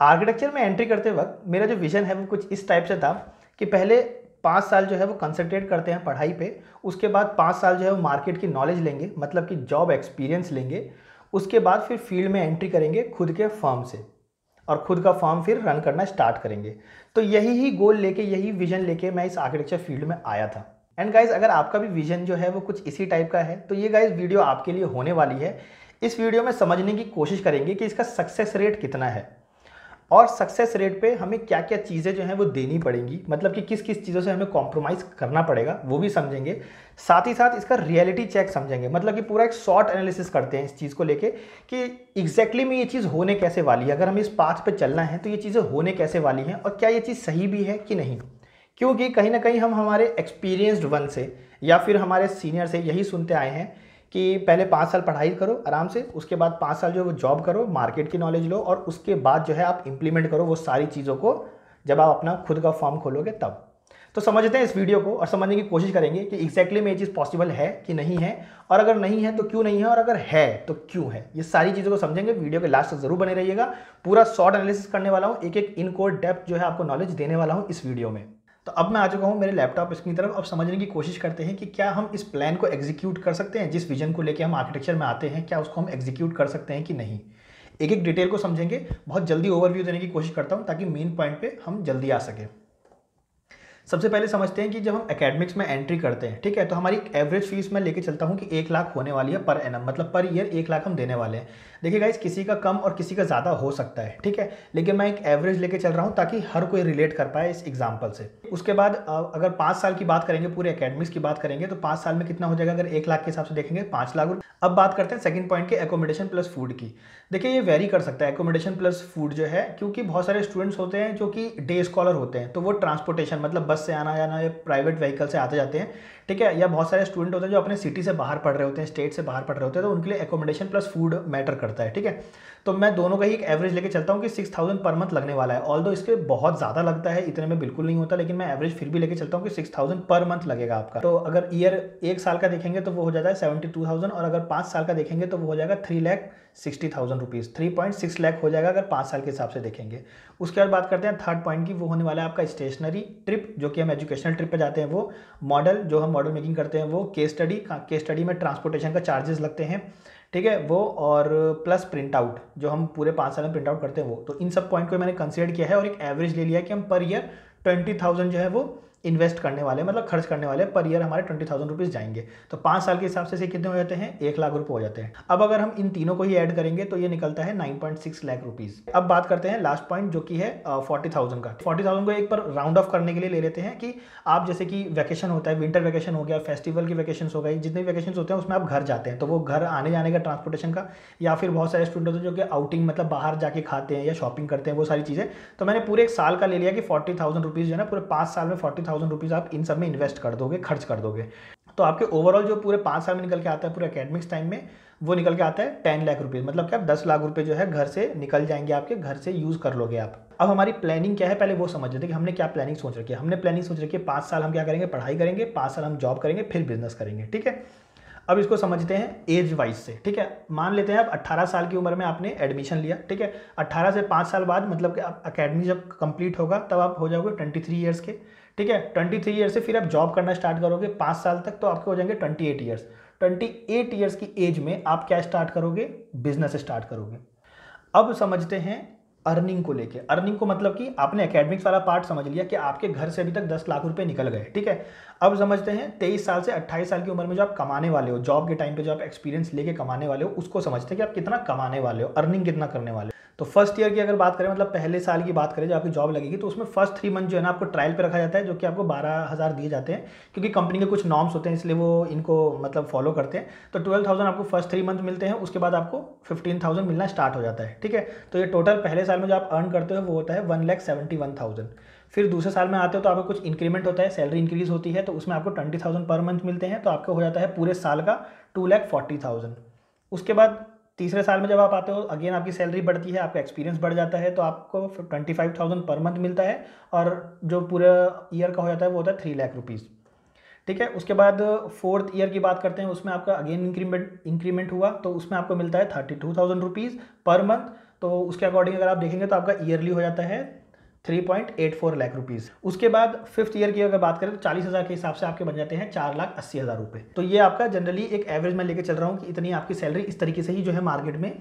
Architecture में entry करते वक्त मेरा जो विजन है वो कुछ इस टाइप से था कि पहले 5 साल जो है वो कंसंट्रेट करते हैं पढ़ाई पे, उसके बाद 5 साल जो है वो मार्केट की नॉलेज लेंगे, मतलब कि जॉब एक्सपीरियंस लेंगे। उसके बाद फिर फील्ड में एंट्री करेंगे खुद के फर्म से, और खुद का फर्म फिर रन करना स्टार्ट करेंगे। तो यही ही गोल लेके, यही विजन लेके मैं इस आर्किटेक्चर फील्ड में आया था। एंड गाइज, अगर आपका भी विजन जो है वो कुछ इसी टाइप का है तो ये गाइज वीडियो आपके लिए होने वाली है। इस वीडियो में समझने की कोशिश करेंगे कि इसका सक्सेस रेट कितना है, और सक्सेस रेट पे हमें क्या क्या चीज़ें जो हैं वो देनी पड़ेंगी, मतलब कि किस किस चीज़ों से हमें कॉम्प्रोमाइज़ करना पड़ेगा वो भी समझेंगे। साथ ही साथ इसका रियलिटी चेक समझेंगे, मतलब कि पूरा एक शॉर्ट एनालिसिस करते हैं इस चीज़ को लेके कि एग्जैक्टली में ये चीज़ होने कैसे वाली है। अगर हमें इस पाथ पे चलना है तो ये चीज़ें होने कैसे वाली हैं, और क्या ये चीज़ सही भी है कि नहीं। क्योंकि कहीं ना कहीं हम हमारे एक्सपीरियंस्ड वन से या फिर हमारे सीनियर से यही सुनते आए हैं कि पहले 5 साल पढ़ाई करो आराम से, उसके बाद 5 साल जो है वो जॉब करो, मार्केट की नॉलेज लो, और उसके बाद जो है आप इंप्लीमेंट करो वो सारी चीज़ों को, जब आप अपना खुद का फॉर्म खोलोगे तब। तो समझते हैं इस वीडियो को और समझने की कोशिश करेंगे कि एग्जैक्टली में ये चीज़ पॉसिबल है कि नहीं है, और अगर नहीं है तो क्यों नहीं है, और अगर है तो क्यों है। ये सारी चीज़ों को समझेंगे। वीडियो के लास्ट तक जरूर बने रहिएगा। पूरा शॉर्ट एनालिसिस करने वाला हूँ, एक एक इन कोर डेप्थ जो है आपको नॉलेज देने वाला हूँ इस वीडियो में। तो अब मैं आ चुका हूँ मेरे लैपटॉप स्क्रीन की तरफ। अब समझने की कोशिश करते हैं कि क्या हम इस प्लान को एग्जीक्यूट कर सकते हैं, जिस विजन को लेकर हम आर्किटेक्चर में आते हैं, क्या उसको हम एग्जीक्यूट कर सकते हैं कि नहीं। एक एक डिटेल को समझेंगे। बहुत जल्दी ओवरव्यू देने की कोशिश करता हूँ ताकि मेन पॉइंट पे हम जल्दी आ सके। सबसे पहले समझते हैं कि जब हम एकेडमिक्स में एंट्री करते हैं, ठीक है, तो हमारी एवरेज फीस मैं लेके चलता हूँ कि 1 लाख होने वाली है पर एनम, मतलब पर ईयर 1 लाख हम देने वाले हैं। देखिए गाइस, किसी का कम और किसी का ज़्यादा हो सकता है, ठीक है, लेकिन मैं एक एवरेज लेके चल रहा हूँ ताकि हर कोई रिलेट कर पाए इस एग्जाम्पल से। उसके बाद अगर 5 साल की बात करेंगे, पूरे एकेडमिक्स की बात करेंगे, तो 5 साल में कितना हो जाएगा, अगर 1 लाख के हिसाब से देखेंगे 5 लाख रुपये। अब बात करते हैं सेकंड पॉइंट के, एकोमोडेशन प्लस फूड की। देखिए ये वेरी कर सकता है एकोमोडेशन प्लस फूड जो है, क्योंकि बहुत सारे स्टूडेंट्स होते हैं जो कि डे स्कॉलर होते हैं, तो वो ट्रांसपोर्टेशन मतलब बस से आना जाना या प्राइवेट व्हीकल से आते जाते हैं, ठीक है, या बहुत सारे स्टूडेंट होते हैं जो अपने सिटी से बाहर पढ़ रहे होते हैं, स्टेट से बाहर पढ़ रहे होते हैं, तो उनके लिए एकोमोडेशन प्लस फूड मैटर करता है, ठीक है। तो मैं दोनों का ही एक एवरेज लेके चलता हूँ कि 6000 पर मंथ लगने वाला है। ऑल्दो इसके बहुत ज़्यादा लगता है, इतने में बिल्कुल नहीं होता, लेकिन मैं एवरेज फिर भी लेके चलता हूँ कि 6000 पर मंथ लगेगा आपका। तो अगर ईयर 1 साल का देखेंगे तो वो हो जाता है 72,000, और अगर 5 साल का देखेंगे तो वो हो जाएगा 3,60,000 रुपीज़, 3.6 लाख हो जाएगा अगर 5 साल के हिसाब से देखेंगे। उसके बाद बात करते हैं थर्ड पॉइंट की, वो होने वाला है आपका स्टेशनरी ट्रिप, जो कि हम एजुकेशनल ट्रिप पे जाते हैं वो, मॉडल जो हम मॉडल मेकिंग करते हैं वो, केस स्टडी में ट्रांसपोर्टेशन का चार्जेस लगते हैं, ठीक है वो, और प्लस प्रिंट आउट जो हम पूरे 5 साल में प्रिंट आउट करते हैं वो। तो इन सब पॉइंट को मैंने कंसीडर किया है और एक एवरेज ले लिया कि हम पर ईयर 20,000 जो है वो इन्वेस्ट करने वाले, मतलब खर्च करने वाले, पर ईयर हमारे 20,000 रुपीज़ जाएंगे। तो 5 साल के हिसाब से कितने हो जाते हैं, 1 लाख रुपये हो जाते हैं। अब अगर हम इन तीनों को ही ऐड करेंगे तो ये निकलता है 9.6 लाख रुपीज़। अब बात करते हैं लास्ट पॉइंट जो कि है 40,000 का। 40,000 को एक बार राउंड ऑफ करने के लिए ले लेते हैं कि आप जैसे कि वैकेशन होता है, विंटर वैकेशन हो गया, फेस्टिवल की वैकेशन हो गई, जितने भी वैकेशन होते हैं उसमें आप घर जाते हैं, तो वो घर आने जाने का ट्रांसपोर्टेशन का, या फिर बहुत सारे स्टूडेंट होते हैं जो कि आउटिंग मतलब बाहर जाके खाते हैं या शॉपिंग करते हैं, वो सारी चीज़ें। तो मैंने पूरे एक साल का ले लिया कि 40,000 रुपीज़ जो है ना, पूरे 5 साल में 40,000 रुपीज़ आप इन सब में इन्वेस्ट कर दोगे, खर्च कर दोगे। तो आपके ओवरऑल जो पूरे 5 साल में निकल के आता है पूरे एकेडमिक्स टाइम में, वो निकल के आता है 10 लाख रुपीज़, मतलब क्या 10 लाख रुपए जो है घर से निकल जाएंगे, आपके घर से यूज़ कर लोगे आप। अब हमारी प्लानिंग क्या है, पहले वो समझ लेते हैं कि हमने क्या प्लानिंग सोच रखी है। हमने प्लानिंग सोच रखी है 5 साल हम क्या करेंगे, पढ़ाई करेंगे, 5 साल हम जॉब करेंगे, फिर बिजनेस करेंगे, ठीक है। अब इसको समझते हैं एज वाइज से, ठीक है। मान लेते हैं अब 18 साल की उम्र में आपने एडमिशन लिया, ठीक है। 18 से 5 साल बाद, मतलब कि आप अकेडमी जब कंप्लीट होगा तब आप हो जाओगे 23 ईयर्स के, ठीक है। 23 ईयर्स से फिर आप जॉब करना स्टार्ट करोगे 5 साल तक, तो आपके हो जाएंगे 28 ईयर्स। 28 ईयर्स की एज में आप क्या स्टार्ट करोगे, बिजनेस स्टार्ट करोगे। अब समझते हैं अर्निंग को लेके। अर्निंग को मतलब कि आपने एकेडमिक्स वाला पार्ट समझ लिया कि आपके घर से अभी तक 10 लाख रुपए निकल गए, ठीक है। अब समझते हैं 23 साल से 28 साल की उम्र में जो आप कमाने वाले हो, जॉब के टाइम पे जो आप एक्सपीरियंस लेके कमाने वाले हो, उसको समझते हैं कि आप कितना कमाने वाले हो, अर्निंग कितना करने वाले हो। तो फर्स्ट ईयर की अगर बात करें, मतलब पहले साल की बात करें जो आपकी जॉब लगेगी, तो उसमें फर्स्ट 3 मंथ जो है ना आपको ट्रायल पे रखा जाता है, जो कि आपको 12,000 दिए जाते हैं, क्योंकि कंपनी के कुछ नॉर्म्स होते हैं इसलिए वो इनको मतलब फॉलो करते हैं। तो 12,000 आपको फर्स्ट 3 मंथ मिलते हैं, उसके बाद आपको 15,000 मिलना स्टार्ट हो जाता है, ठीक है। तो ये टोटल पहले साल में जो आप अर्न करते हो वो होता है 1,71,000। फिर दूसरे साल में आते हो तो आपको कुछ इंक्रीमेंट होता है, सैलरी इंक्रीज होती है, तो उसमें आपको 20,000 पर मंथ मिलते हैं, तो आपको हो जाता है पूरे साल का 2,40,000। उसके बाद तीसरे साल में जब आप आते हो, अगेन आपकी सैलरी बढ़ती है, आपका एक्सपीरियंस बढ़ जाता है, तो आपको 25,000 पर मंथ मिलता है, और जो पूरा ईयर का हो जाता है वो होता है 3 लाख रुपीज़, ठीक है। उसके बाद फोर्थ ईयर की बात करते हैं, उसमें आपका अगेन इंक्रीमेंट हुआ, तो उसमें आपको मिलता है 32,000 रुपीज़ पर मंथ। तो उसके अकॉर्डिंग अगर आप देखेंगे तो आपका ईयरली हो जाता है 3.84 लाख रुपीज़। उसके बाद 5th ईयर की अगर बात करें तो 40,000 के हिसाब से आपके बन जाते हैं 4,80,000 रुपये। तो ये आपका जनरली एक एवरेज में लेके चल रहा हूँ कि इतनी आपकी सैलरी इस तरीके से ही जो है मार्केट में,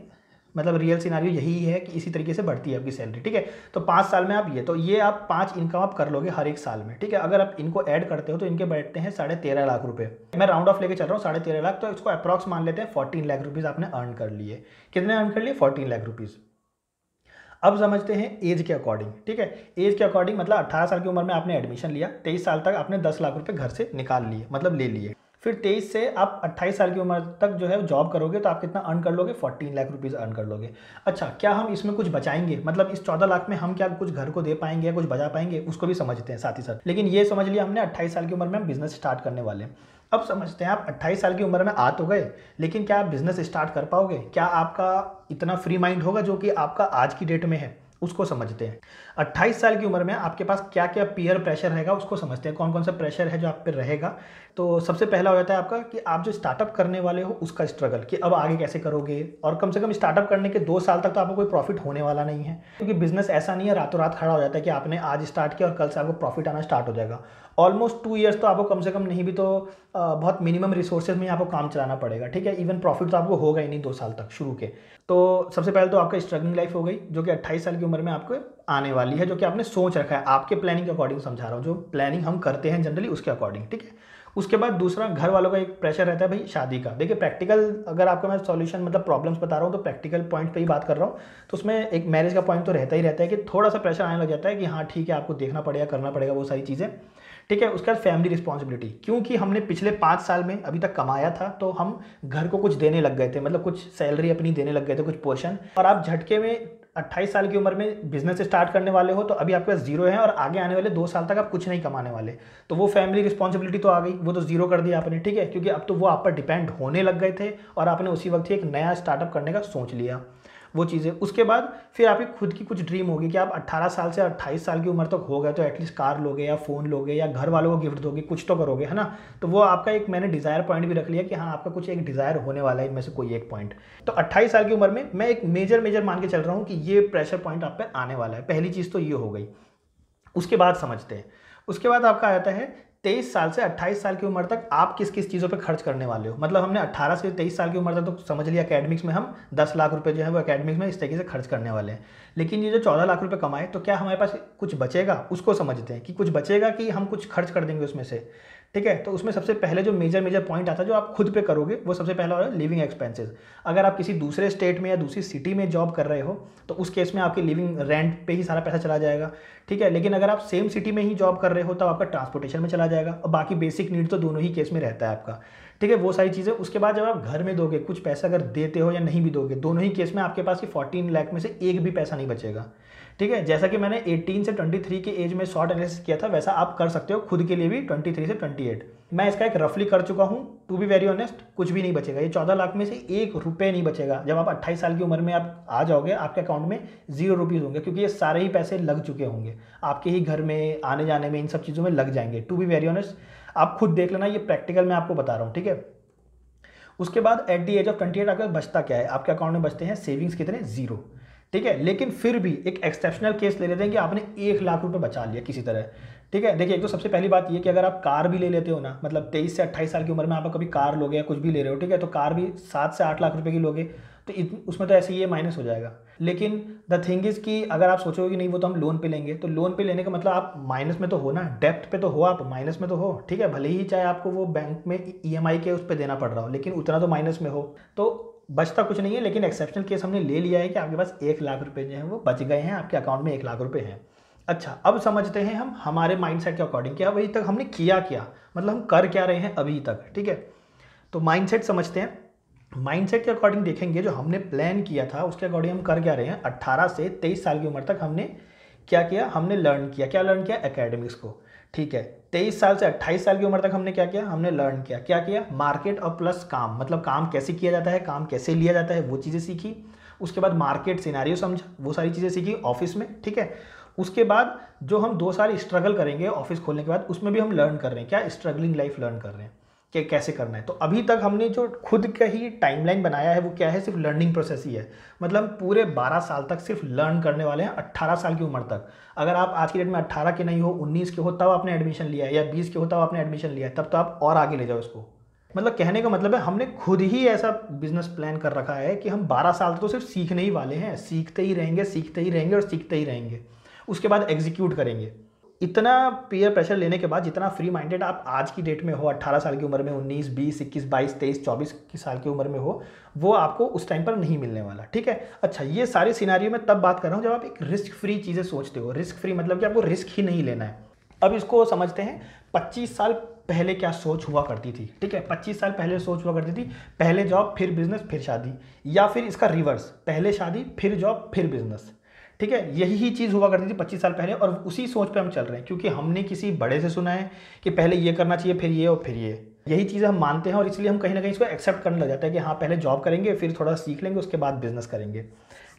मतलब रियल सिनारियो यही है कि इसी तरीके से बढ़ती है आपकी सैलरी, ठीक है। तो 5 साल में आप ये आप 5 इनकम आप कर लोगे हर एक साल में, ठीक है। अगर आप इनको ऐड करते हो तो इनके बैठते हैं 13.5 लाख रुपए। मैं राउंड ऑफ लेके चल रहा हूँ 13.5 लाख, तो इसको अप्रॉक्स मान लेते हैं 14 लाख रुपीज़ आपने अर्न कर लिए। कितने अर्न कर लिए? 14 लाख रुपीज़। अब समझते हैं एज के अकॉर्डिंग, ठीक है। एज के अकॉर्डिंग मतलब 18 साल की उम्र में आपने एडमिशन लिया, 23 साल तक आपने 10 लाख रुपए घर से निकाल लिए, मतलब ले लिए। फिर 23 से आप 28 साल की उम्र तक जो है जॉब करोगे तो आप कितना अर्न कर लोगे? 14 लाख रुपीज़ अर्न कर लोगे। अच्छा, क्या हम इसमें कुछ बचाएंगे? मतलब इस 14 लाख में हम क्या कुछ घर को दे पाएंगे या कुछ बचा पाएंगे? उसको भी समझते हैं साथ ही साथ। लेकिन ये समझ लिया हमने 28 साल की उम्र में हम बिजनेस स्टार्ट करने वाले हैं। अब समझते हैं आप 28 साल की उम्र में आ तो गए, लेकिन क्या आप बिजनेस स्टार्ट कर पाओगे? क्या आपका इतना फ्री माइंड होगा जो कि आपका आज की डेट में है? उसको समझते हैं। 28 साल की उम्र में आपके पास क्या क्या पीयर प्रेशर रहेगा उसको समझते हैं। कौन कौन सा प्रेशर है जो आप पे रहेगा। तो सबसे पहला हो जाता है आपका कि आप जो स्टार्टअप करने वाले हो उसका स्ट्रगल, कि अब आगे कैसे करोगे। और कम से कम स्टार्टअप करने के 2 साल तक तो आपको कोई प्रॉफिट होने वाला नहीं है, क्योंकि बिजनेस ऐसा नहीं है रातों रात खड़ा हो जाता है कि आपने आज स्टार्ट किया और कल से आपको प्रॉफिट आना स्टार्ट हो जाएगा। ऑलमोस्ट 2 ईयर्स तो आपको कम से कम नहीं भी तो बहुत मिनिमम रिसोर्सेज में आपको काम चलाना पड़ेगा, ठीक है। इवन प्रॉफिट तो आपको होगा ही नहीं 2 साल तक शुरू के। तो सबसे पहले तो आपका स्ट्रगलिंग लाइफ हो गई जो कि 28 साल की उम्र में आपको आने वाली है, जो कि आपने सोच रखा है। आपके प्लानिंग के अकॉर्डिंग समझा रहा हूँ, जो प्लानिंग हम करते हैं जनरली उसके अकॉर्डिंग, ठीक है। उसके बाद दूसरा घर वालों का एक प्रेशर रहता है भाई शादी का। देखिए प्रैक्टिकल अगर आपको मैं सॉल्यूशन मतलब प्रॉब्लम्स बता रहा हूँ तो प्रैक्टिकल पॉइंट पे ही बात कर रहा हूँ। तो उसमें एक मैरिज का पॉइंट तो रहता ही रहता है कि थोड़ा सा प्रेशर आने लग जाता है कि हाँ ठीक है आपको देखना पड़ेगा, करना पड़ेगा वो सारी चीज़ें, ठीक है। उसके बाद फैमिली रिस्पॉन्सिबिलिटी, क्योंकि हमने पिछले 5 साल में अभी तक कमाया था तो हम घर को कुछ देने लग गए थे, मतलब कुछ सैलरी अपनी देने लग गए थे, कुछ पोर्शन। और आप झटके में 28 साल की उम्र में बिजनेस स्टार्ट करने वाले हो तो अभी आपके पास जीरो है और आगे आने वाले 2 साल तक आप कुछ नहीं कमाने वाले। तो वो फैमिली रिस्पॉन्सिबिलिटी तो आ गई, वो तो जीरो कर दिया आपने, ठीक है, क्योंकि अब तो वो आप पर डिपेंड होने लग गए थे और आपने उसी वक्त ही एक नया स्टार्टअप करने का सोच लिया, वो चीज़ें। उसके बाद फिर आपकी खुद की कुछ ड्रीम होगी कि आप 18 साल से 28 साल की उम्र तक हो गए तो एटलीस्ट कार लोगे या फ़ोन लोगे या घर वालों को गिफ्ट दोगे, कुछ तो करोगे, है ना। तो वो आपका एक मैंने डिज़ायर पॉइंट भी रख लिया कि हाँ आपका कुछ एक डिज़ायर होने वाला है इनमें से कोई एक पॉइंट। तो 28 साल की उम्र में मैं एक मेजर मान के चल रहा हूँ कि ये प्रेशर पॉइंट आप पे आने वाला है। पहली चीज़ तो ये हो गई। उसके बाद समझते हैं, उसके बाद आपका आता है 23 साल से 28 साल की उम्र तक आप किस किस चीज़ों पे खर्च करने वाले हो। मतलब हमने 18 से 23 साल की उम्र तक तो समझ लिया एकेडमिक्स में हम 10 लाख रुपए जो है वो एकेडमिक्स में इस तरीके से खर्च करने वाले हैं। लेकिन ये जो 14 लाख रुपए कमाए तो क्या हमारे पास कुछ बचेगा, उसको समझते हैं कि कुछ बचेगा कि हम कुछ खर्च कर देंगे उसमें से, ठीक है। तो उसमें सबसे पहले जो मेजर पॉइंट आता है जो आप खुद पे करोगे वो सबसे पहला हो रहा है लिविंग एक्सपेंसेस। अगर आप किसी दूसरे स्टेट में या दूसरी सिटी में जॉब कर रहे हो तो उस केस में आपकी लिविंग रेंट पे ही सारा पैसा चला जाएगा, ठीक है। लेकिन अगर आप सेम सिटी में ही जॉब कर रहे हो तो आपका ट्रांसपोर्टेशन में चला जाएगा और बाकी बेसिक नीड तो दोनों ही केस में रहता है आपका, ठीक है, वो सारी चीज़ें। उसके बाद जब आप घर में दोगे कुछ पैसा, अगर देते हो या नहीं भी दोगे, दोनों ही केस में आपके पास ये 14 लाख में से एक भी पैसा नहीं बचेगा, ठीक है। जैसा कि मैंने 18 से 23 के एज में शॉर्ट एनालिसिस किया था वैसा आप कर सकते हो खुद के लिए भी 23 से 28। मैं इसका एक रफली कर चुका हूँ, टू बी वेरी ऑनेस्ट कुछ भी नहीं बचेगा। ये 14 लाख में से 1 रुपये नहीं बचेगा। जब आप 28 साल की उम्र में आप आ जाओगे आपके अकाउंट में 0 रुपीज़ होंगे, क्योंकि ये सारे ही पैसे लग चुके होंगे आपके ही घर में आने जाने में, इन सब चीज़ों में लग जाएंगे। टू बी वेरी ऑनेस्ट आप खुद देख लेना, ये प्रैक्टिकल मैं आपको बता रहा हूँ, ठीक है। उसके बाद एट द एज ऑफ 28 आपके बचता क्या है? आपके अकाउंट में बचते हैं सेविंग्स कितने? 0, ठीक है। लेकिन फिर भी एक एक्सेप्शनल केस ले लेते हैं कि आपने 1 लाख रुपए बचा लिया किसी तरह, ठीक है। देखिए एक तो सबसे पहली बात ये कि अगर आप कार भी ले लेते हो ना, मतलब 23 से 28 साल की उम्र में आप कभी कार लोगे या कुछ भी ले रहे हो, ठीक है, तो कार भी 7 से 8 लाख रुपए की लोगे तो उसमें तो ऐसे ही ये माइनस हो जाएगा। लेकिन द थिंग इज़ कि अगर आप सोचोगे कि नहीं वो तो हम लोन पे लेंगे, तो लोन पे लेने का मतलब आप माइनस में तो हो ना, डेप्ट पे तो हो, आप माइनस में तो हो, ठीक है। भले ही चाहे आपको वो बैंक में EMI के उस पर देना पड़ रहा हो, लेकिन उतना तो माइनस में हो, तो बचता कुछ नहीं है। लेकिन एक्सेप्शनल केस हमने ले लिया है कि आपके पास 1 लाख रुपए जो है वो बच गए हैं, आपके अकाउंट में 1 लाख रुपए हैं। अच्छा, अब समझते हैं हम हमारे माइंडसेट के अकॉर्डिंग कि अभी तक हमने किया क्या, मतलब हम कर क्या रहे हैं अभी तक, ठीक है। तो माइंडसेट समझते हैं। माइंडसेट के अकॉर्डिंग देखेंगे जो हमने प्लान किया था उसके अकॉर्डिंग हम कर क्या रहे हैं। 18 से 23 साल की उम्र तक हमने क्या किया? हमने लर्न किया। क्या लर्न किया? एकेडमिक्स को, ठीक है। 23 साल से 28 साल की उम्र तक हमने क्या किया? हमने लर्न किया। क्या किया? मार्केट और प्लस काम, मतलब काम कैसे किया जाता है, काम कैसे लिया जाता है, वो चीज़ें सीखी। उसके बाद मार्केट सिनारियो समझा, वो सारी चीज़ें सीखी ऑफिस में, ठीक है। उसके बाद जो हम 2 साल स्ट्रगल करेंगे ऑफिस खोलने के बाद, उसमें भी हम लर्न कर रहे हैं। क्या? स्ट्रगलिंग लाइफ लर्न कर रहे हैं। कि कैसे करना है। तो अभी तक हमने जो खुद का ही टाइमलाइन बनाया है वो क्या है, सिर्फ लर्निंग प्रोसेस ही है। मतलब हम पूरे 12 साल तक सिर्फ लर्न करने वाले हैं, 18 साल की उम्र तक। अगर आप आज की डेट में 18 के नहीं हो, 19 के हो, तब आपने एडमिशन लिया है, या 20 के हो तब आपने एडमिशन लिया है, तब तो आप और आगे ले जाओ इसको। मतलब कहने का मतलब है हमने खुद ही ऐसा बिजनेस प्लान कर रखा है कि हम 12 साल तो सिर्फ सीखने ही वाले हैं, सीखते ही रहेंगे, सीखते ही रहेंगे और सीखते ही रहेंगे, उसके बाद एग्जीक्यूट करेंगे। इतना पीयर प्रेशर लेने के बाद जितना फ्री माइंडेड आप आज की डेट में हो, 18 साल की उम्र में, 19, 20, 21, 22, 23, 24 की साल की उम्र में हो, वो आपको उस टाइम पर नहीं मिलने वाला। ठीक है। अच्छा, ये सारे सिनारियो में तब बात कर रहा हूँ जब आप एक रिस्क फ्री चीज़ें सोचते हो। रिस्क फ्री मतलब कि आपको रिस्क ही नहीं लेना है। अब इसको समझते हैं 25 साल पहले क्या सोच हुआ करती थी। ठीक है, 25 साल पहले सोच हुआ करती थी, पहले जॉब फिर बिजनेस फिर शादी, या फिर इसका रिवर्स, पहले शादी फिर जॉब फिर बिजनेस। ठीक है, यही ही चीज़ हुआ करती थी 25 साल पहले, और उसी सोच पे हम चल रहे हैं क्योंकि हमने किसी बड़े से सुना है कि पहले ये करना चाहिए, फिर ये और फिर ये। यही चीज़ें हम मानते हैं और इसलिए हम कहीं ना कहीं इसको एक्सेप्ट करने लग जाते हैं कि हाँ पहले जॉब करेंगे, फिर थोड़ा सीख लेंगे, उसके बाद बिजनेस करेंगे।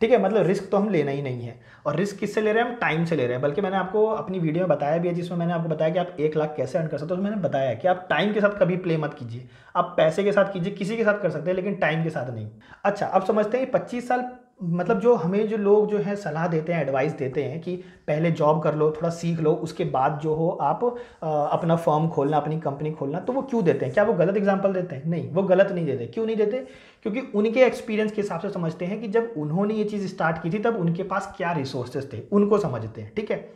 ठीक है, मतलब रिस्क तो हम लेना ही नहीं है। और रिस्क किससे ले रहे हैं हम? टाइम से ले रहे हैं। बल्कि मैंने आपको अपनी वीडियो में बताया भी है, जिसमें मैंने आपको बताया कि आप 1 लाख कैसे अर्न कर सकते हो। तो मैंने बताया कि आप टाइम के साथ कभी प्ले मत कीजिए। आप पैसे के साथ कीजिए, किसी के साथ कर सकते हैं, लेकिन टाइम के साथ नहीं। अच्छा, अब समझते हैं 25 साल मतलब जो हमें जो लोग जो है सलाह देते हैं, एडवाइस देते हैं कि पहले जॉब कर लो, थोड़ा सीख लो, उसके बाद जो हो आप अपना फर्म खोलना, अपनी कंपनी खोलना, तो वो क्यों देते हैं? क्या वो गलत एग्जांपल देते हैं? नहीं, वो गलत नहीं देते। क्यों नहीं देते? क्योंकि उनके एक्सपीरियंस के हिसाब से समझते हैं कि जब उन्होंने ये चीज़ स्टार्ट की थी तब उनके पास क्या रिसोर्सेज थे, उनको समझते हैं। ठीक है,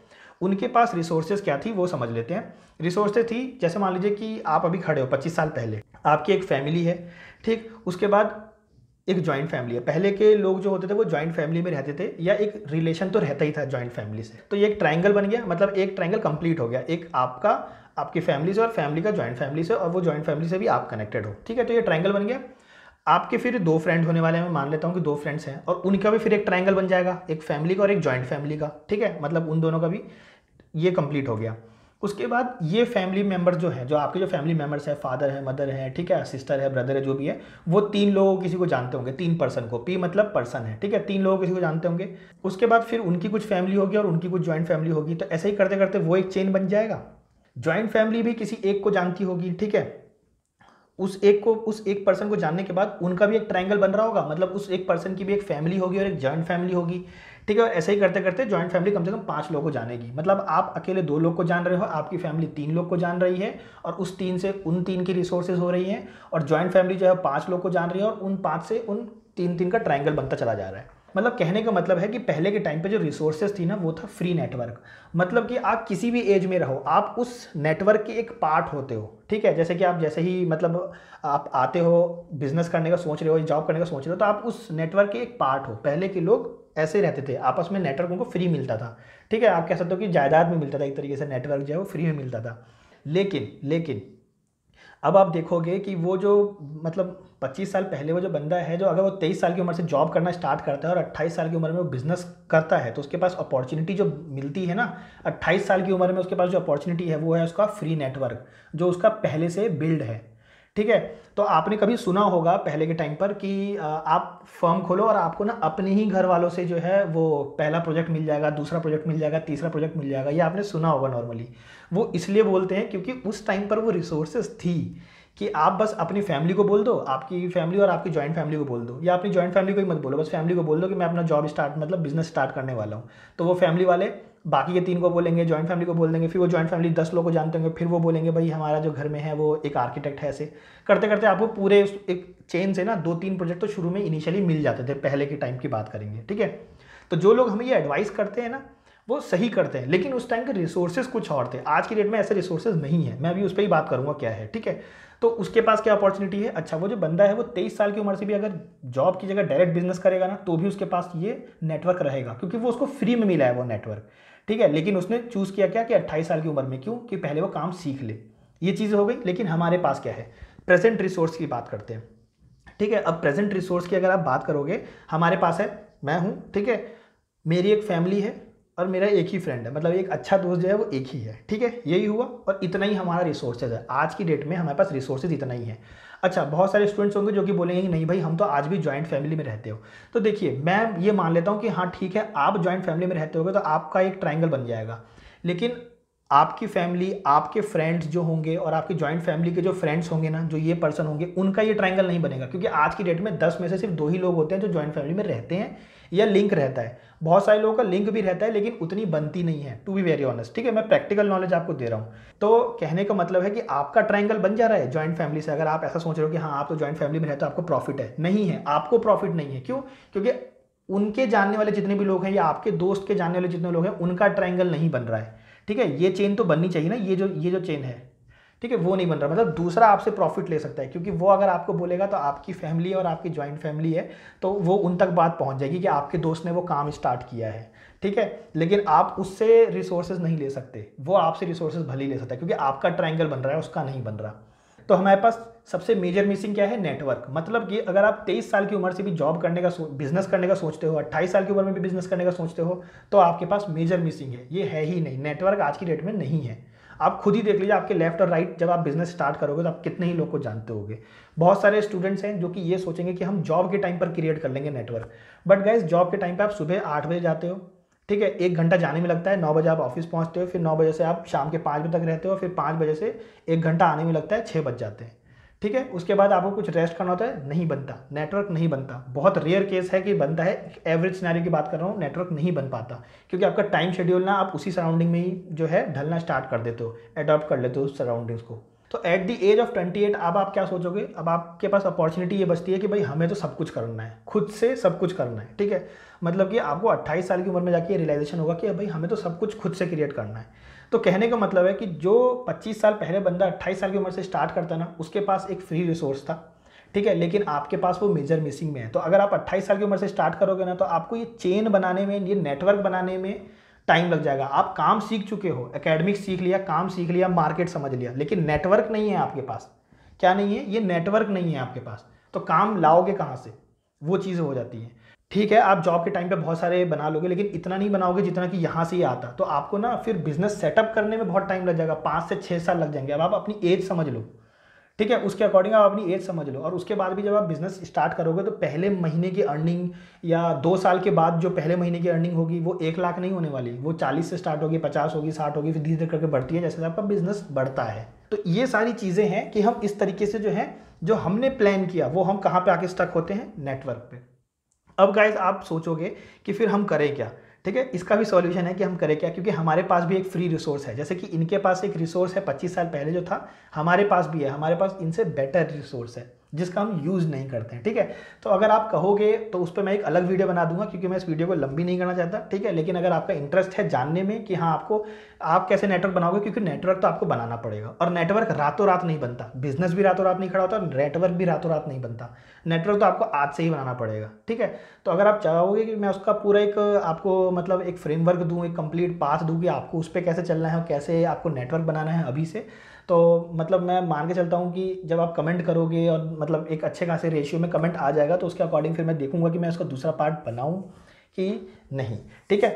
उनके पास रिसोर्सेज क्या थी वो समझ लेते हैं। रिसोर्सेज थी, जैसे मान लीजिए कि आप अभी खड़े हो 25 साल पहले, आपकी एक फैमिली है। ठीक, उसके बाद एक जॉइंट फैमिली है। पहले के लोग जो होते थे वो जॉइंट फैमिली में रहते थे, या एक रिलेशन तो रहता ही था जॉइंट फैमिली से। तो ये एक ट्रायंगल बन गया, मतलब एक ट्रायंगल कंप्लीट हो गया, एक आपका, आपकी फैमिली से, और फैमिली का जॉइंट फैमिली से, और वो जॉइंट फैमिली से भी आप कनेक्टेड हो। ठीक है, तो ये ट्रायंगल बन गया। आपके फिर 2 फ्रेंड होने वाले हैं, मैं मान लेता हूँ कि 2 फ्रेंड्स हैं, और उनका भी फिर एक ट्रायंगल बन जाएगा, एक फैमिली का और एक जॉइंट फैमिली का। ठीक है, मतलब उन दोनों का भी ये कंप्लीट हो गया। उसके बाद ये फैमिली मेंबर जो है, जो आपके जो फैमिली मेंबर्स है, फादर है, मदर है, ठीक है, सिस्टर है, ब्रदर है, जो भी है, वो 3 लोगों किसी को जानते होंगे, 3 पर्सन को। पी मतलब पर्सन है। ठीक है, 3 लोगों किसी को जानते होंगे। उसके बाद फिर उनकी कुछ फैमिली होगी और उनकी कुछ जॉइंट फैमिली होगी। तो ऐसे ही करते करते वो एक चेन बन जाएगा। जॉइंट फैमिली भी किसी एक को जानती होगी। ठीक है, उस एक पर्सन को जानने के बाद उनका भी एक ट्रायंगल बन रहा होगा, मतलब उस एक पर्सन की भी एक फैमिली होगी और एक जॉइंट फैमिली होगी। ठीक है, और ऐसे ही करते करते जॉइंट फैमिली कम से कम 5 लोगों को जानेगी। मतलब आप अकेले 2 लोग को जान रहे हो, आपकी फैमिली 3 लोग को जान रही है, और उस 3 से उन 3 की रिसोर्सेज हो रही हैं, और जॉइंट फैमिली जो है 5 लोग को जान रही है, और उन 5 से उन 3 का ट्रायंगल बनता चला जा रहा है। मतलब कहने का मतलब है कि पहले के टाइम पे जो रिसोर्सेज थी ना, वो था फ्री नेटवर्क। मतलब कि आप किसी भी एज में रहो, आप उस नेटवर्क के एक पार्ट होते हो। ठीक है, जैसे कि आप जैसे ही मतलब आप आते हो, बिजनेस करने का सोच रहे हो, जॉब करने का सोच रहे हो, तो आप उस नेटवर्क के एक पार्ट हो। पहले के लोग ऐसे रहते थे, आपस में नेटवर्क उनको फ्री मिलता था। ठीक है, आप कह सकते हो कि जायदाद में मिलता था, एक तरीके से नेटवर्क जो है वो फ्री में मिलता था। लेकिन अब आप देखोगे कि वो जो मतलब 25 साल पहले वो जो बंदा है, जो अगर वो 23 साल की उम्र से जॉब करना स्टार्ट करता है और 28 साल की उम्र में वो बिजनेस करता है, तो उसके पास अपॉर्चुनिटी जो मिलती है ना, 28 साल की उम्र में उसके पास जो अपॉर्चुनिटी है वो है उसका फ्री नेटवर्क, जो उसका पहले से बिल्ड है। ठीक है, तो आपने कभी सुना होगा पहले के टाइम पर कि आप फर्म खोलो और आपको ना अपने ही घर वालों से जो है वो पहला प्रोजेक्ट मिल जाएगा, दूसरा प्रोजेक्ट मिल जाएगा, तीसरा प्रोजेक्ट मिल जाएगा। ये आपने सुना होगा नॉर्मली। वो इसलिए बोलते हैं क्योंकि उस टाइम पर वो रिसोर्सेज थी कि आप बस अपनी फैमिली को बोल दो, आपकी फैमिली और आपकी जॉइंट फैमिली को बोल दो, या अपनी जॉइंट फैमिली को ही मत बोलो, बस फैमिली को बोल दो कि मैं अपना जॉब स्टार्ट मतलब बिजनेस स्टार्ट करने वाला हूँ। तो वो फैमिली वाले बाकी के 3 को बोलेंगे, जॉइंट फैमिली को बोल देंगे, फिर वो जॉइंट फैमिली 10 लोग को जानते होंगे, फिर वो बोलेंगे भाई हमारा जो घर में है वो एक आर्किटेक्ट है। ऐसे करते करते आपको पूरे एक चेन से ना 2-3 प्रोजेक्ट तो शुरू में इनिशियली मिल जाते थे, पहले के टाइम की बात करेंगे। ठीक है, तो जो लोग हमें ये एडवाइस करते हैं ना, वो सही करते हैं, लेकिन उस टाइम के रिसोर्सेज कुछ और थे। आज की डेट में ऐसे रिसोर्सेज नहीं है, मैं अभी उस पर ही बात करूंगा क्या है। ठीक है, तो उसके पास क्या अपॉर्चुनिटी है? अच्छा, वो जो बंदा है वो 23 साल की उम्र से भी अगर जॉब की जगह डायरेक्ट बिजनेस करेगा ना, तो भी उसके पास ये नेटवर्क रहेगा, क्योंकि वो उसको फ्री में मिला है वो नेटवर्क। ठीक है, लेकिन उसने चूज किया क्या कि 28 साल की उम्र में। क्यों? कि पहले वो काम सीख ले। ये चीज़ हो गई। लेकिन हमारे पास क्या है? प्रेजेंट रिसोर्स की बात करते हैं। ठीक है, अब प्रेजेंट रिसोर्स की अगर आप बात करोगे, हमारे पास है, मैं हूँ, ठीक है, मेरी एक फैमिली है, और मेरा एक ही फ्रेंड है, मतलब एक अच्छा दोस्त जो है वो एक ही है। ठीक है, यही हुआ, और इतना ही हमारा रिसोर्सेज है। आज की डेट में हमारे पास रिसोर्सेज इतना ही है। अच्छा, बहुत सारे स्टूडेंट्स होंगे जो कि बोलेंगे कि नहीं भाई हम तो आज भी जॉइंट फैमिली में रहते हो। तो देखिए, मैं ये मान लेता हूँ कि हाँ ठीक है, आप जॉइंट फैमिली में रहते होगे तो आपका एक ट्रायंगल बन जाएगा, लेकिन आपकी फैमिली, आपके फ्रेंड्स जो होंगे और आपकी जॉइंट फैमिली के जो फ्रेंड्स होंगे ना, जो ये पर्सन होंगे, उनका ये ट्रायंगल नहीं बनेगा। क्योंकि आज की डेट में 10 में से सिर्फ 2 ही लोग होते हैं जो जॉइंट फैमिली में रहते हैं या लिंक रहता है। बहुत सारे लोगों का लिंक भी रहता है लेकिन उतनी बनती नहीं है, टू बी वेरी ऑनेस्ट। ठीक है, मैं प्रैक्टिकल नॉलेज आपको दे रहा हूँ। तो कहने का मतलब है कि आपका ट्रायंगल बन जा रहा है जॉइंट फैमिली से। अगर आप ऐसा सोच रहे हो कि हाँ आप तो जॉइंट फैमिली में रहते हो, आपको प्रॉफिट है, नहीं है, आपको प्रॉफिट नहीं है। क्यों? क्योंकि उनके जानने वाले जितने भी लोग हैं या आपके दोस्त के जानने वाले जितने लोग हैं, उनका ट्रायंगल नहीं बन रहा है। ठीक है, ये चेन तो बननी चाहिए ना, ये जो चेन है, ठीक है, वो नहीं बन रहा। मतलब दूसरा आपसे प्रॉफिट ले सकता है, क्योंकि वो अगर आपको बोलेगा तो आपकी फैमिली और आपकी जॉइंट फैमिली है तो वो उन तक बात पहुंच जाएगी कि आपके दोस्त ने वो काम स्टार्ट किया है। ठीक है, लेकिन आप उससे रिसोर्सेज नहीं ले सकते, वो आपसे रिसोर्सेज भले ही ले सकता है, क्योंकि आपका ट्रायंगल बन रहा है, उसका नहीं बन रहा। तो हमारे पास सबसे मेजर मिसिंग क्या है? नेटवर्क। मतलब कि अगर आप 23 साल की उम्र से भी जॉब करने का बिजनेस करने का सोचते हो, 28 साल की उम्र में भी बिजनेस करने का सोचते हो, तो आपके पास मेजर मिसिंग है, ये है ही नहीं। नेटवर्क आज की डेट में नहीं है। आप खुद ही देख लीजिए, आपके लेफ्ट और राइट जब आप बिजनेस स्टार्ट करोगे तो आप कितने ही लोग को जानते होगे। बहुत सारे स्टूडेंट्स हैं जो कि ये सोचेंगे कि हम जॉब के टाइम पर क्रिएट कर लेंगे नेटवर्क। बट गाइस, जॉब के टाइम पर आप सुबह 8 बजे जाते हो, ठीक है, 1 घंटा जाने में लगता है, 9 बजे आप ऑफिस पहुंचते हो, फिर 9 बजे से आप शाम के 5 बजे तक रहते हो, फिर 5 बजे से 1 घंटा आने में लगता है, 6 बज जाते हैं। ठीक है, उसके बाद आपको कुछ रेस्ट करना होता है, नहीं बनता, नेटवर्क नहीं बनता। बहुत रेयर केस है कि बनता है, एवरेज सिनेरियो की बात कर रहा हूँ, नेटवर्क नहीं बन पाता। क्योंकि आपका टाइम शेड्यूल ना, आप उसी सराउंडिंग में ही जो है ढलना स्टार्ट कर देते हो, अडॉप्ट कर लेते हो उस सराउंडिंग्स को। तो एट द एज ऑफ 28 अब आप क्या सोचोगे? अब आपके पास अपॉर्चुनिटी ये बचती है कि भाई हमें तो सब कुछ करना है, खुद से सब कुछ करना है। ठीक है, मतलब कि आपको 28 साल की उम्र में जाके रियलाइजेशन होगा कि भाई हमें तो सब कुछ खुद से क्रिएट करना है। तो कहने का मतलब है कि जो 25 साल पहले बंदा 28 साल की उम्र से स्टार्ट करता ना, उसके पास एक फ्री रिसोर्स था। ठीक है, लेकिन आपके पास वो मेजर मिसिंग में है। तो अगर आप 28 साल की उम्र से स्टार्ट करोगे ना, तो आपको ये चेन बनाने में, ये नेटवर्क बनाने में टाइम लग जाएगा। आप काम सीख चुके हो, एकेडमिक सीख लिया, काम सीख लिया, मार्केट समझ लिया, लेकिन नेटवर्क नहीं है आपके पास। क्या नहीं है? ये नेटवर्क नहीं है आपके पास। तो काम लाओगे कहाँ से? वो चीज़ें हो जाती हैं। ठीक है, आप जॉब के टाइम पे बहुत सारे बना लोगे, लेकिन इतना नहीं बनाओगे जितना कि यहाँ से ही आता। तो आपको ना फिर बिजनेस सेटअप करने में बहुत टाइम लग जाएगा, 5 से 6 साल लग जाएंगे। अब आप अपनी एज समझ लो, ठीक है, उसके अकॉर्डिंग आप अपनी एज समझ लो। और उसके बाद भी जब आप बिजनेस स्टार्ट करोगे तो पहले महीने की अर्निंग या 2 साल के बाद जो पहले महीने की अर्निंग होगी वो 1 लाख नहीं होने वाली, वो 40 से स्टार्ट होगी, 50 होगी, 60 होगी, फिर धीरे धीरे करके बढ़ती है जैसे आपका बिजनेस बढ़ता है। तो ये सारी चीज़ें हैं कि हम इस तरीके से जो है, जो हमने प्लान किया वो हम कहाँ पे आके स्टक होते हैं? नेटवर्क पे। अब गाइज आप सोचोगे कि फिर हम करें क्या? ठीक है, इसका भी सॉल्यूशन है कि हम करें क्या, क्योंकि हमारे पास भी एक फ्री रिसोर्स है। जैसे कि इनके पास एक रिसोर्स है 25 साल पहले जो था, हमारे पास भी है। हमारे पास इनसे बेटर रिसोर्स है जिसका हम यूज़ नहीं करते हैं। ठीक है, तो अगर आप कहोगे तो उस पर मैं एक अलग वीडियो बना दूंगा, क्योंकि मैं इस वीडियो को लंबी नहीं करना चाहता। ठीक है, लेकिन अगर आपका इंटरेस्ट है जानने में कि हाँ आपको, आप कैसे नेटवर्क बनाओगे, क्योंकि नेटवर्क तो आपको बनाना पड़ेगा। और नेटवर्क रातों रात नहीं बनता, बिजनेस भी रातों रात नहीं खड़ा होता, और नेटवर्क भी रातों रात नहीं बनता। नेटवर्क तो आपको आज से ही बनाना पड़ेगा। ठीक है, तो अगर आप चाहोगे कि मैं उसका पूरा एक आपको मतलब एक फ्रेमवर्क दूँ, एक कंप्लीट पाथ दूँ कि आपको उस पर कैसे चलना है और कैसे आपको नेटवर्क बनाना है अभी से, तो मतलब मैं मान के चलता हूँ कि जब आप कमेंट करोगे और मतलब एक अच्छे खासे रेशियो में कमेंट आ जाएगा, तो उसके अकॉर्डिंग फिर मैं देखूंगा कि मैं उसका दूसरा पार्ट बनाऊँ कि नहीं। ठीक है,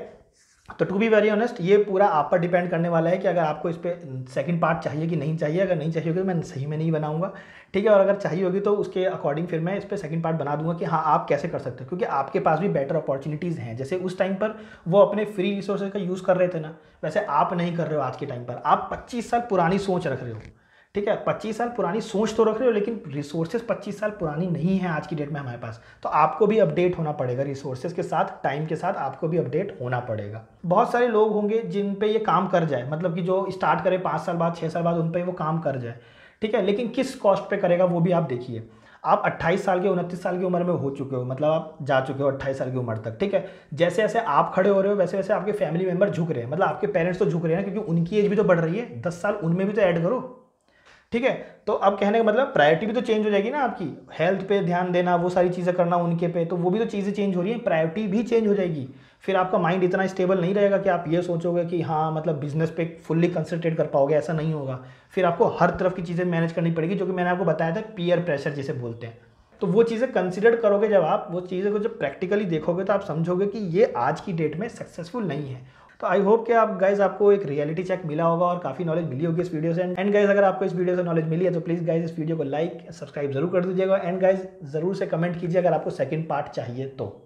तो टू बी वेरी ऑनेस्ट, ये पूरा आप पर डिपेंड करने वाला है कि अगर आपको इस पर सेकंड पार्ट चाहिए कि नहीं चाहिए। अगर नहीं चाहिए होगी तो मैं सही में नहीं बनाऊंगा। ठीक है, और अगर चाहिए होगी तो उसके अकॉर्डिंग फिर मैं इस पर सेकंड पार्ट बना दूंगा कि हाँ आप कैसे कर सकते हो, क्योंकि आपके पास भी बेटर अपॉर्चुनिटीज़ हैं। जैसे उस टाइम पर वो अपने फ्री रिसोर्सेज का यूज़ कर रहे थे ना, वैसे आप नहीं कर रहे हो आज के टाइम पर। आप 25 साल पुरानी सोच रख रहे हो। ठीक है, 25 साल पुरानी सोच तो रख रहे हो, लेकिन रिसोर्सेज 25 साल पुरानी नहीं है आज की डेट में हमारे पास। तो आपको भी अपडेट होना पड़ेगा रिसोर्सेज के साथ, टाइम के साथ आपको भी अपडेट होना पड़ेगा। बहुत सारे लोग होंगे जिन पे ये काम कर जाए, मतलब कि जो स्टार्ट करे 5 साल बाद, 6 साल बाद उन पे वो काम कर जाए। ठीक है, लेकिन किस कॉस्ट पे करेगा वो भी आप देखिए। आप 28 साल के 29 साल की उम्र में हो चुके हो, मतलब आप जा चुके हो 28 साल की उम्र तक। ठीक है, जैसे जैसे आप खड़े हो रहे हो वैसे वैसे आपके फैमिली मेंबर झुक रहे हैं, मतलब आपके पेरेंट्स तो झुक रहे हैं ना, क्योंकि उनकी एज भी तो बढ़ रही है, 10 साल उनमें भी तो ऐड करो। ठीक है, तो अब कहने का मतलब प्रायोरिटी भी तो चेंज हो जाएगी ना आपकी। हेल्थ पे ध्यान देना, वो सारी चीज़ें करना उनके पे, तो वो भी तो चीज़ें चेंज हो रही हैं, प्रायोरिटी भी चेंज हो जाएगी। फिर आपका माइंड इतना स्टेबल नहीं रहेगा कि आप ये सोचोगे कि हाँ मतलब बिजनेस पे फुल्ली कंसंट्रेट कर पाओगे, ऐसा नहीं होगा। फिर आपको हर तरफ की चीज़ें मैनेज करनी पड़ेगी, जो कि मैंने आपको बताया था पीयर प्रेशर जिसे बोलते हैं। तो वो चीज़ें कंसिडर करोगे जब आप, वो चीज़ें को जब प्रैक्टिकली देखोगे तो आप समझोगे कि ये आज की डेट में सक्सेसफुल नहीं है। तो आई होप कि आप गाइज आपको एक रियलिटी चेक मिला होगा और काफ़ी नॉलेज मिली होगी इस वीडियो से। एंड गाइज अगर आपको इस वीडियो से नॉलेज मिली है तो प्लीज़ गाइज इस वीडियो को लाइक सब्सक्राइब जरूर कर दीजिएगा। एंड गाइज ज़रूर से कमेंट कीजिए अगर आपको सेकंड पार्ट चाहिए तो।